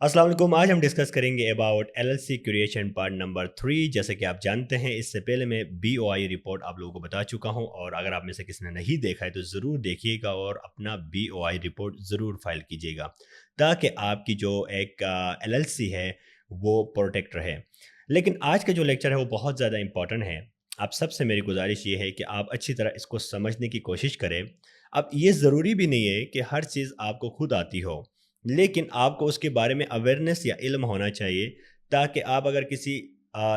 अस्सलाम वालेकुम। आज हम डिस्कस करेंगे about LLC creation part number 3। जैसे कि आप जानते हैं, इससे पहले मैं बीओआई रिपोर्ट आप लोगों को बता चुका हूं, और अगर आप में से किसी ने नहीं देखा है तो ज़रूर देखिएगा और अपना बीओआई रिपोर्ट ज़रूर फाइल कीजिएगा, ताकि आपकी जो एक एलएलसी है वो प्रोटेक्ट रहे। लेकिन आज का जो लेक्चर है वो बहुत ज़्यादा इंपॉर्टेंट है। आप सबसे मेरी गुजारिश ये है कि आप अच्छी तरह इसको समझने की कोशिश करें। अब ये ज़रूरी भी नहीं है कि हर चीज़ आपको खुद आती हो, लेकिन आपको उसके बारे में अवेयरनेस या इल्म होना चाहिए, ताकि आप अगर किसी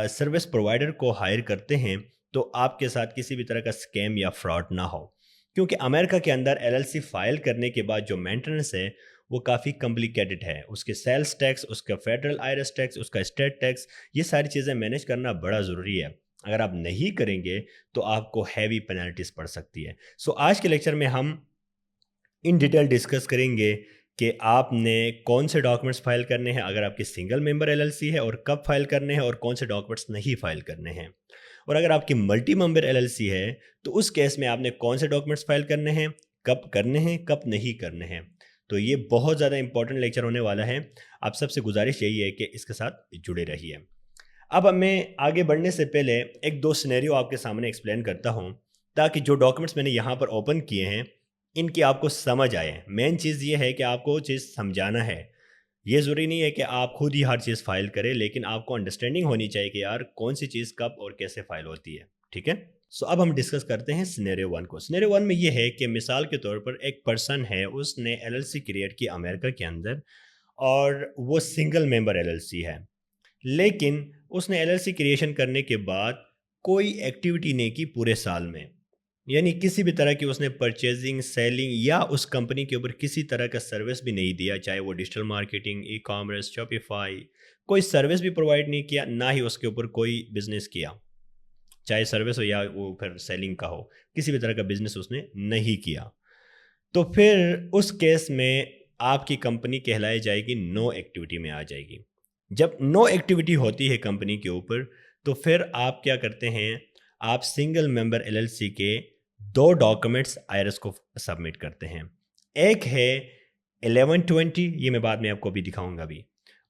सर्विस प्रोवाइडर को हायर करते हैं तो आपके साथ किसी भी तरह का स्कैम या फ्रॉड ना हो। क्योंकि अमेरिका के अंदर एलएलसी फाइल करने के बाद जो मेंटेनेंस है वो काफ़ी कॉम्प्लिकेटेड है। उसके सेल्स टैक्स, उसका फेडरल आयरस टैक्स, उसका स्टेट टैक्स, ये सारी चीज़ें मैनेज करना बड़ा ज़रूरी है। अगर आप नहीं करेंगे तो आपको हैवी पेनल्टीज पड़ सकती है। सो आज के लेक्चर में हम इन डिटेल डिस्कस करेंगे कि आपने कौन से डॉक्यूमेंट्स फाइल करने हैं अगर आपकी सिंगल मेंबर एलएलसी है, और कब फाइल करने हैं, और कौन से डॉक्यूमेंट्स नहीं फाइल करने हैं। और अगर आपकी मल्टी मेंबर एलएलसी है तो उस केस में आपने कौन से डॉक्यूमेंट्स फाइल करने हैं, कब करने हैं, कब नहीं करने हैं। तो ये बहुत ज़्यादा इंपॉर्टेंट लेक्चर होने वाला है। आप सबसे गुजारिश यही है कि इसके साथ जुड़े रहिए। अब मैं आगे बढ़ने से पहले एक दो सिनेरियो आपके सामने एक्सप्लेन करता हूँ, ताकि जो डॉक्यूमेंट्स मैंने यहाँ पर ओपन किए हैं इनकी आपको समझ आए। मेन चीज़ ये है कि आपको चीज़ समझाना है। ये ज़रूरी नहीं है कि आप खुद ही हर चीज़ फाइल करें, लेकिन आपको अंडरस्टैंडिंग होनी चाहिए कि यार कौन सी चीज़ कब और कैसे फाइल होती है। ठीक है। सो अब हम डिस्कस करते हैं सिनेरियो वन को। सिनेरियो वन में ये है कि मिसाल के तौर पर एक पर्सन है, उसने एलएलसी क्रिएट की अमेरिका के अंदर, और वो सिंगल मेंबर एलएलसी है। लेकिन उसने एलएलसी क्रिएशन करने के बाद कोई एक्टिविटी नहीं की पूरे साल में। यानी किसी भी तरह की उसने परचेजिंग, सेलिंग या उस कंपनी के ऊपर किसी तरह का सर्विस भी नहीं दिया, चाहे वो digital marketing, e commerce, Shopify, कोई सर्विस भी प्रोवाइड नहीं किया, ना ही उसके ऊपर कोई बिजनेस किया, चाहे सर्विस हो या वो फिर सेलिंग का हो। किसी भी तरह का बिजनेस उसने नहीं किया। तो फिर उस केस में आपकी कंपनी कहलाई जाएगी नो एक्टिविटी में आ जाएगी। जब नो एक्टिविटी होती है कंपनी के ऊपर, तो फिर आप क्या करते हैं, आप सिंगल मेंबर एलएलसी के दो डॉक्यूमेंट्स आईआरएस को सबमिट करते हैं। एक है 1120, ये मैं बाद में आपको भी दिखाऊंगा अभी,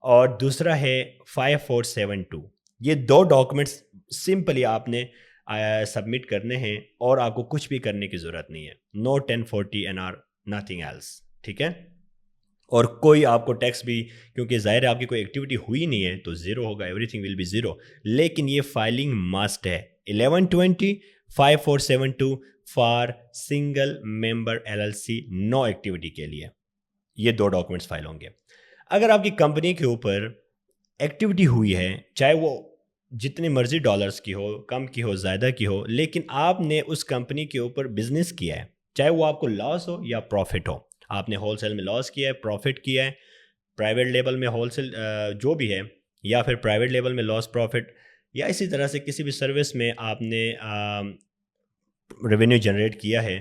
और दूसरा है 5472। ये दो डॉक्यूमेंट्स सिंपली आपने सबमिट करने हैं, और आपको कुछ भी करने की ज़रूरत नहीं है। No 1040 NR, nothing else. ठीक है। और कोई आपको टैक्स भी, क्योंकि ज़ाहिर है आपकी कोई एक्टिविटी हुई नहीं है तो ज़ीरो होगा, एवरीथिंग विल बी ज़ीरो। लेकिन ये फाइलिंग मस्ट है 1120 5472 for single member LLC no activity के लिए। ये दो डॉक्यूमेंट्स फाइल होंगे। अगर आपकी कंपनी के ऊपर एक्टिविटी हुई है, चाहे वो जितने मर्जी डॉलर्स की हो, कम की हो, ज़्यादा की हो, लेकिन आपने उस कंपनी के ऊपर बिजनेस किया है, चाहे वो आपको लॉस हो या प्रॉफिट हो। आपने होलसेल में लॉस किया है, प्रॉफिट किया है, प्राइवेट लेवल में होलसेल जो भी है, या फिर प्राइवेट लेवल में लॉस प्रॉफिट, या इसी तरह से किसी भी सर्विस में आपने रेवेन्यू जनरेट किया है,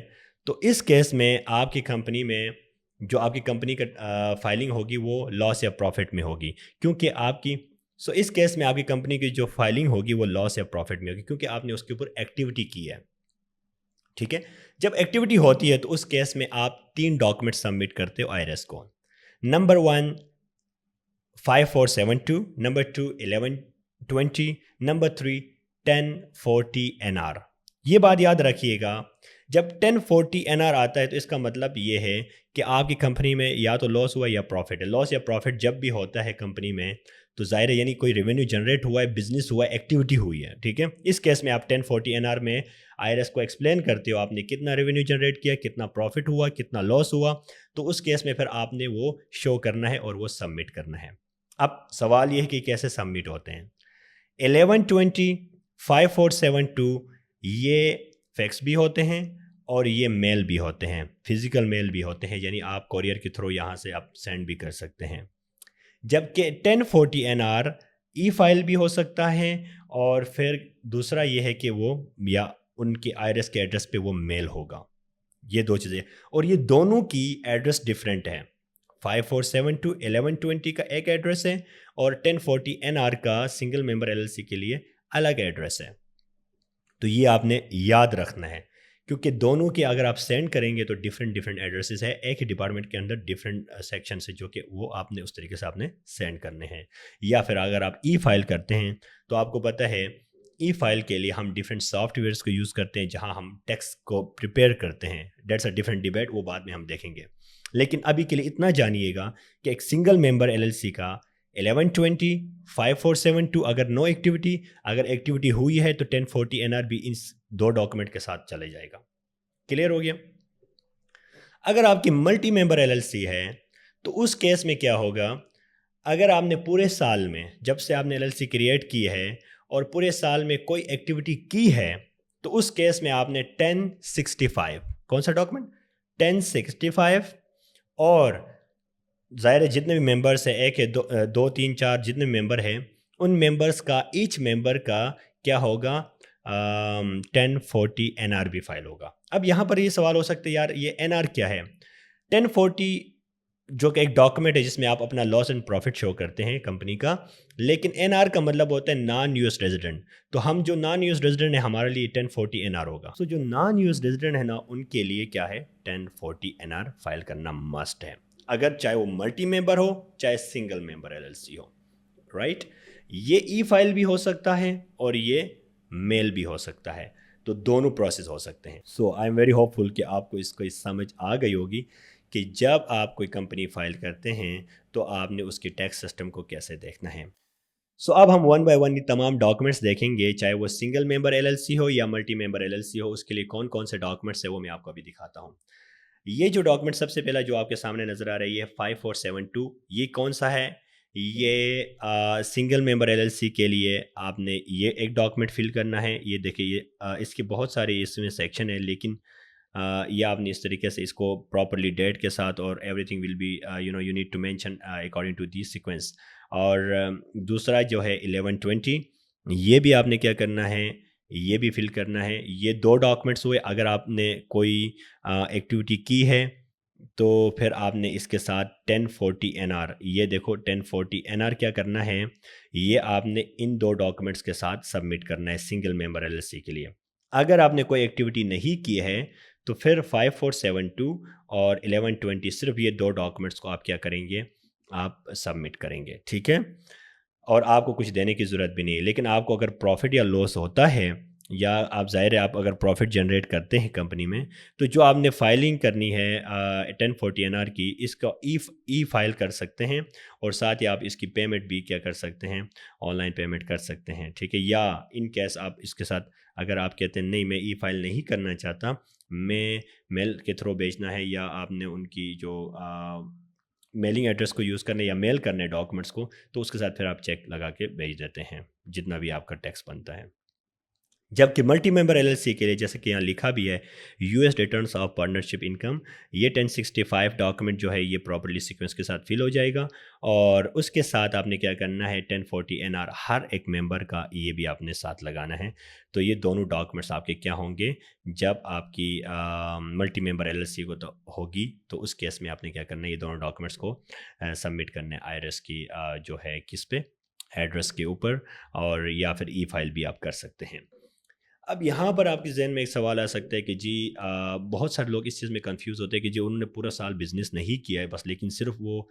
तो इस केस में आपकी कंपनी में जो आपकी कंपनी का फाइलिंग होगी वो लॉस या प्रॉफिट में होगी, क्योंकि आपकी इस केस में आपकी कंपनी की जो फाइलिंग होगी वो लॉस या प्रॉफिट में होगी, क्योंकि आपने उसके ऊपर एक्टिविटी की है। ठीक है। जब एक्टिविटी होती है तो उस केस में आप तीन डॉक्यूमेंट सबमिट करते हो आईआरएस को। Number one 5472, number two 1120, number three 1040 NR. ये बात याद रखिएगा, जब 1040 एनआर आता है तो इसका मतलब ये है कि आपकी कंपनी में या तो लॉस हुआ या प्रॉफिट है। लॉस या प्रॉफिट जब भी होता है कंपनी में तो जाहिर है यानी कोई रेवेन्यू जनरेट हुआ है, बिजनेस हुआ है, एक्टिविटी हुई है। ठीक है। इस केस में आप 1040 एनआर में आईआरएस को एक्सप्लेन करते हो आपने कितना रेवेन्यू जनरेट किया, कितना प्रॉफिट हुआ, कितना लॉस हुआ। तो उस केस में फिर आपने वो शो करना है और वो सबमिट करना है। अब सवाल ये है कि कैसे सबमिट होते हैं। 1120 5472 ये फैक्स भी होते हैं और ये मेल भी होते हैं, फिजिकल मेल भी होते हैं, यानी आप कोरियर के थ्रू यहाँ से आप सेंड भी कर सकते हैं। जबकि 1040 एनआर ई फाइल भी हो सकता है, और फिर दूसरा ये है कि वो या उनके आईआरएस के एड्रेस पे वो मेल होगा। ये दो चीज़ें, और ये दोनों की एड्रेस डिफरेंट है। 5472 1120 का एक एड्रेस है, और 1040 एनआर का सिंगल मेंबर एलएलसी के लिए अलग एड्रेस है। तो ये आपने याद रखना है, क्योंकि दोनों के अगर आप सेंड करेंगे तो डिफरेंट डिफरेंट एड्रेसेस है, एक ही डिपार्टमेंट के अंदर डिफरेंट सेक्शन है जो कि वो आपने उस तरीके से आपने सेंड करने हैं। या फिर अगर आप ई फाइल करते हैं तो आपको पता है ई फाइल के लिए हम डिफरेंट सॉफ्टवेयर्स को यूज़ करते हैं जहां हम टेक्स्ट को प्रिपेयर करते हैं। डेट्स अ डिफरेंट डिबेट, वो बाद में हम देखेंगे। लेकिन अभी के लिए इतना जानिएगा कि एक सिंगल मेंबर एलएलसी का 1120 5472 अगर नो एक्टिविटी, अगर एक्टिविटी हुई है तो 1040 एनआरबी इन दो डॉक्यूमेंट के साथ चले जाएगा। क्लियर हो गया? अगर आपकी मल्टी मेंबर एलएलसी है तो उस केस में क्या होगा, अगर आपने पूरे साल में जब से आपने एलएलसी क्रिएट की है और पूरे साल में कोई एक्टिविटी की है तो उस केस में आपने 1065, कौन सा डॉक्यूमेंट, 1065, और ज़ाहिर है जितने भी मेंबर्स हैं, एक है दो तीन चार जितने मेंबर हैं उन मेंबर्स का ईच मेंबर का क्या होगा, 1040 एनआरबी फाइल होगा। अब यहाँ पर ये सवाल हो सकता है यार ये एनआर क्या है। 1040 जो कि एक डॉक्यूमेंट है जिसमें आप अपना लॉस एंड प्रॉफिट शो करते हैं कंपनी का, लेकिन एनआर का मतलब होता है नॉन यूएस रेजिडेंट। तो हम जो नॉन यूएस रेजिडेंट है हमारे लिए 1040 एनआर होगा। तो जो नॉन यूएस रेजिडेंट है ना उनके लिए क्या है, 1040 एनआर फाइल करना मस्ट है, अगर चाहे वो मल्टी मेंबर हो चाहे सिंगल मेंबर एलएलसी हो, राइट। ये ई फाइल भी हो सकता है और ये मेल भी हो सकता है, तो दोनों प्रोसेस हो सकते हैं। सो आई एम वेरी होपफुल कि आपको इसको इस समझ आ गई होगी कि जब आप कोई कंपनी फाइल करते हैं तो आपने उसके टैक्स सिस्टम को कैसे देखना है। सो अब हम वन बाय वन ये तमाम डॉक्यूमेंट्स देखेंगे, चाहे वो सिंगल मेंबर एलएलसी हो या मल्टी मेंबर एलएलसी हो, उसके लिए कौन कौन से डॉक्यूमेंट्स है वो मैं आपको अभी दिखाता हूँ। ये जो डॉक्यूमेंट सबसे पहला जो आपके सामने नज़र आ रही है 5472, ये कौन सा है, ये सिंगल मेंबर एलएलसी के लिए आपने ये एक डॉक्यूमेंट फिल करना है। ये देखिए ये इसके बहुत सारे इसमें सेक्शन है, लेकिन ये आपने इस तरीके से इसको प्रॉपरली डेट के साथ और everything will be you need to mention according to this sequence. और दूसरा जो है 1120, ये भी आपने क्या करना है, ये भी फिल करना है। ये दो डॉक्यूमेंट्स हुए। अगर आपने कोई एक्टिविटी की है तो फिर आपने इसके साथ 1040 एनआर, ये देखो 1040 एनआर क्या करना है, ये आपने इन दो डॉक्यूमेंट्स के साथ सबमिट करना है सिंगल मेंबर एलएलसी के लिए। अगर आपने कोई एक्टिविटी नहीं की है तो फिर 5472 और 1120 सिर्फ ये दो डॉक्यूमेंट्स को आप क्या करेंगे, आप सबमिट करेंगे, ठीक है। और आपको कुछ देने की ज़रूरत भी नहीं है। लेकिन आपको अगर प्रॉफिट या लॉस होता है, या आप ज़ाहिर है आप अगर प्रॉफिट जनरेट करते हैं कंपनी में, तो जो आपने फाइलिंग करनी है 1040 एनआर की, इसका ई फाइल कर सकते हैं और साथ ही आप इसकी पेमेंट भी क्या कर सकते हैं, ऑनलाइन पेमेंट कर सकते हैं, ठीक है। या इन केस आप इसके साथ अगर आप कहते हैं नहीं मैं ई फाइल नहीं करना चाहता, मैं मेल के थ्रू भेजना है, या आपने उनकी जो मेलिंग एड्रेस को यूज़ करना है या मेल करना है डॉक्यूमेंट्स को, तो उसके साथ फिर आप चेक लगा के भेज देते हैं जितना भी आपका टैक्स बनता है। जबकि मल्टी मेंबर एलएलसी के लिए जैसे कि यहाँ लिखा भी है US returns of partnership income, ये 1065 डॉक्यूमेंट जो है ये प्रॉपर्ली सीक्वेंस के साथ फिल हो जाएगा। और उसके साथ आपने क्या करना है, 1040 एनआर हर एक मेंबर का ये भी आपने साथ लगाना है। तो ये दोनों डॉक्यूमेंट्स आपके क्या होंगे, जब आपकी मल्टी मेंबर एलएलसी को तो होगी तो उस केस में आपने क्या करना है, ये दोनों डॉक्यूमेंट्स को सबमिट करने आईआरएस की जो है किस पे, एड्रेस के ऊपर, और या फिर ई फाइल भी आप कर सकते हैं। अब यहाँ पर आपके जहन में एक सवाल आ सकता है कि जी बहुत सारे लोग इस चीज़ में कंफ्यूज होते हैं कि जी उन्होंने पूरा साल बिजनेस नहीं किया है बस, लेकिन सिर्फ वो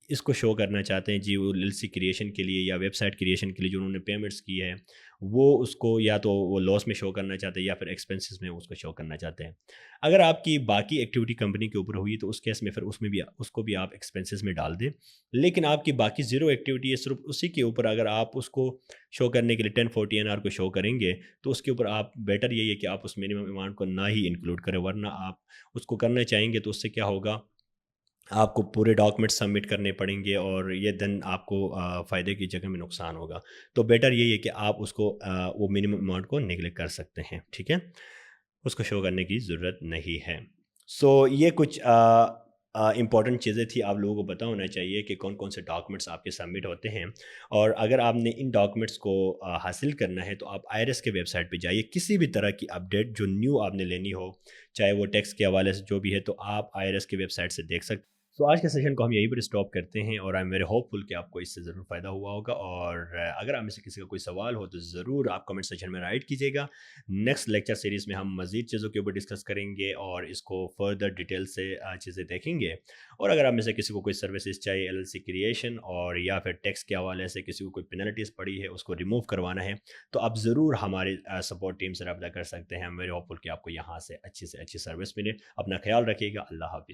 इसको शो करना चाहते हैं जी, वो एलएलसी क्रिएशन के लिए या वेबसाइट क्रिएशन के लिए जो उन्होंने पेमेंट्स की है वो उसको या तो वो लॉस में शो करना चाहते हैं या फिर एक्सपेंसेस में उसको शो करना चाहते हैं। अगर आपकी बाकी एक्टिविटी कंपनी के ऊपर हुई तो उस केस में फिर उसमें भी उसको भी आप एक्सपेंसेस में डाल दें। लेकिन आपकी बाकी ज़ीरो एक्टिविटी है, सिर्फ उसी के ऊपर अगर आप उसको शो करने के लिए 1040 एनआर को शो करेंगे तो उसके ऊपर आप बेटर यही है कि आप उस मिनिमम अमाउंट को ना ही इंक्लूड करें, वरना आप उसको करना चाहेंगे तो उससे क्या होगा, आपको पूरे डॉक्यूमेंट सबमिट करने पड़ेंगे और ये देन आपको फ़ायदे की जगह में नुकसान होगा। तो बेटर यही है कि आप उसको वो मिनिमम अमाउंट को नेगलेक्ट कर सकते हैं, ठीक है, उसको शो करने की ज़रूरत नहीं है। सो ये कुछ इंपॉर्टेंट चीज़ें थी, आप लोगों को पता होना चाहिए कि कौन कौन से डॉक्यूमेंट्स आपके सबमिट होते हैं। और अगर आपने इन डॉक्यूमेंट्स को हासिल करना है तो आप आईआरएस के वेबसाइट पे जाइए, किसी भी तरह की अपडेट जो न्यू आपने लेनी हो, चाहे वो टैक्स के हवाले से जो भी है, तो आप आईआरएस की वेबसाइट से देख सकते हैं। तो आज के सेशन को हम यहीं पर स्टॉप करते हैं और आई एम वेरी होपफुल कि आपको इससे ज़रूर फ़ायदा हुआ होगा। और अगर आप में से किसी का कोई सवाल हो तो ज़रूर आप कमेंट सेक्शन में राइट कीजिएगा। नेक्स्ट लेक्चर सीरीज़ में हम मज़ीद चीज़ों के ऊपर डिस्कस करेंगे और इसको फर्दर डिटेल से चीज़ें देखेंगे। और अगर आप में से किसी को कोई सर्विसेज चाहिए एलएलसी क्रिएशन और या फिर टैक्स के हवाले से किसी को कोई पेनल्टीज़ पड़ी है उसको रिमूव करवाना है, तो आप ज़रूर हमारे सपोर्ट टीम से रब्ता कर सकते हैं। आई एम वेरी होपफुल कि आपको यहाँ से अच्छी सर्विस मिले। अपना ख्याल रखिएगा। अल्लाह हाफ़िज़।